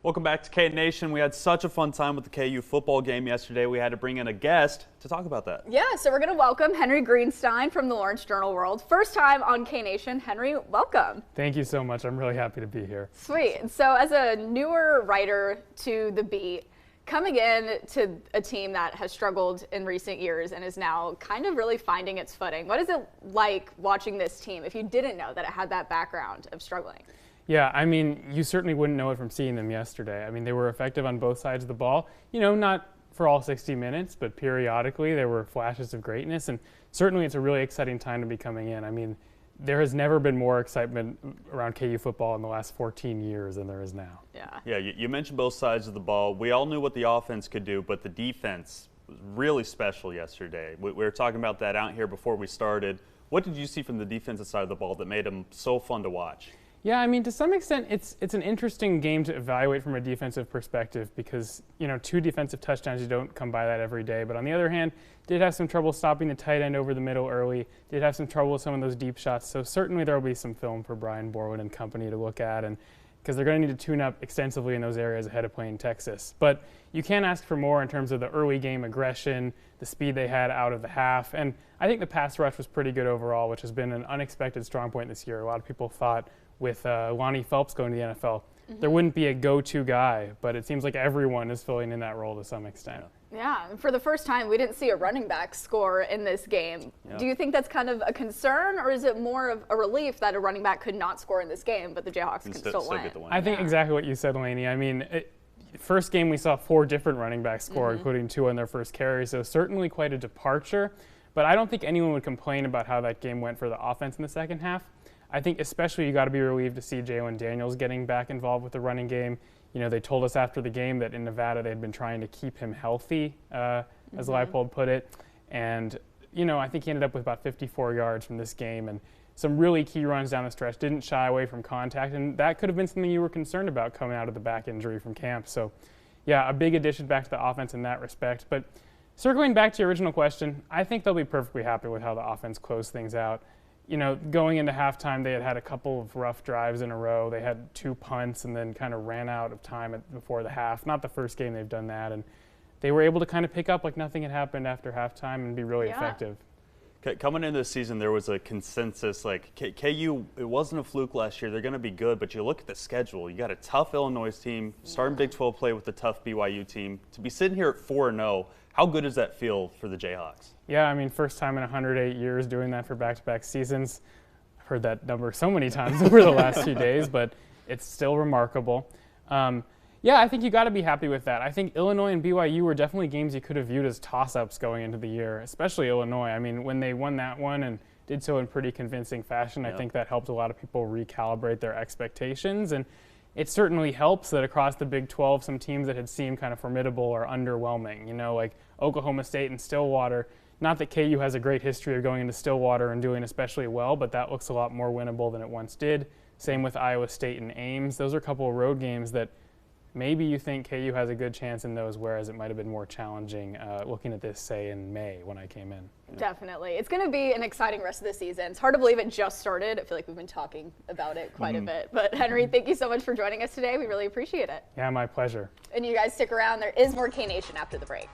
Welcome back to K Nation. We had such a fun time with the KU football game yesterday. We had to bring in a guest to talk about that. Yeah, so we're going to welcome Henry Greenstein from the Lawrence Journal-World. First time on K Nation. Henry, welcome. Thank you so much. I'm really happy to be here. Sweet. So as a newer writer to the beat, coming in to a team that has struggled in recent years and is now kind of really finding its footing, what is it like watching this team if you didn't know that it had that background of struggling? Yeah, I mean, you certainly wouldn't know it from seeing them yesterday. I mean, they were effective on both sides of the ball. You know, not for all 60 minutes, but periodically there were flashes of greatness. And certainly it's a really exciting time to be coming in. I mean, there has never been more excitement around KU football in the last 14 years than there is now. Yeah, you mentioned both sides of the ball. We all knew what the offense could do, but the defense was really special yesterday. We were talking about that out here before we started. What did you see from the defensive side of the ball that made them so fun to watch? Yeah, I mean, to some extent, it's an interesting game to evaluate from a defensive perspective because, you know, 2 defensive touchdowns, you don't come by that every day. But on the other hand, did have some trouble stopping the tight end over the middle early, did have some trouble with some of those deep shots. So certainly there will be some film for Brian Borwood and company to look at, and because they're going to need to tune up extensively in those areas ahead of playing Texas. But you can't ask for more in terms of the early game aggression, the speed they had out of the half. And I think the pass rush was pretty good overall, which has been an unexpected strong point this year. A lot of people thought with Lonnie Phelps going to the NFL, there wouldn't be a go-to guy, but it seems like everyone is filling in that role to some extent. Yeah, and for the first time, we didn't see a running back score in this game. Yeah. Do you think that's kind of a concern, or is it more of a relief that a running back could not score in this game, but the Jayhawks can still win? I think exactly what you said, Lainey. I mean, first game we saw 4 different running backs score, including 2 on their first carry, so certainly quite a departure. But I don't think anyone would complain about how that game went for the offense in the second half. I think especially you got to be relieved to see Jalen Daniels getting back involved with the running game. You know, they told us after the game that in Nevada they had been trying to keep him healthy, as Leipold put it. And, you know, I think he ended up with about 54 yards from this game and some really key runs down the stretch, didn't shy away from contact. And that could have been something you were concerned about coming out of the back injury from camp. So, yeah, a big addition back to the offense in that respect. But circling back to your original question, I think they'll be perfectly happy with how the offense closed things out. You know, going into halftime, they had a couple of rough drives in a row. They had 2 punts and then kind of ran out of time before the half. Not the first game they've done that. And they were able to kind of pick up like nothing had happened after halftime and be really effective. Coming into this season, there was a consensus, like, KU, it wasn't a fluke last year. They're going to be good, but you look at the schedule. You got a tough Illinois team, starting Big 12 play with a tough BYU team. To be sitting here at 4-0, how good does that feel for the Jayhawks? Yeah, I mean, first time in 108 years doing that for back-to-back seasons. I've heard that number so many times over the last few days, but it's still remarkable. Yeah, I think you got to be happy with that. I think Illinois and BYU were definitely games you could have viewed as toss-ups going into the year, especially Illinois. I mean, when they won that one and did so in pretty convincing fashion, I think that helped a lot of people recalibrate their expectations. And it certainly helps that across the Big 12, some teams that had seemed kind of formidable are underwhelming, you know, like Oklahoma State and Stillwater. Not that KU has a great history of going into Stillwater and doing especially well, but that looks a lot more winnable than it once did. Same with Iowa State and Ames. Those are a couple of road games that maybe you think KU has a good chance in those, whereas it might have been more challenging looking at this, say, in May when I came in. Definitely. It's going to be an exciting rest of the season. It's hard to believe it just started. I feel like we've been talking about it quite a bit. But Henry, thank you so much for joining us today. We really appreciate it. Yeah, my pleasure. And you guys stick around. There is more K Nation after the break.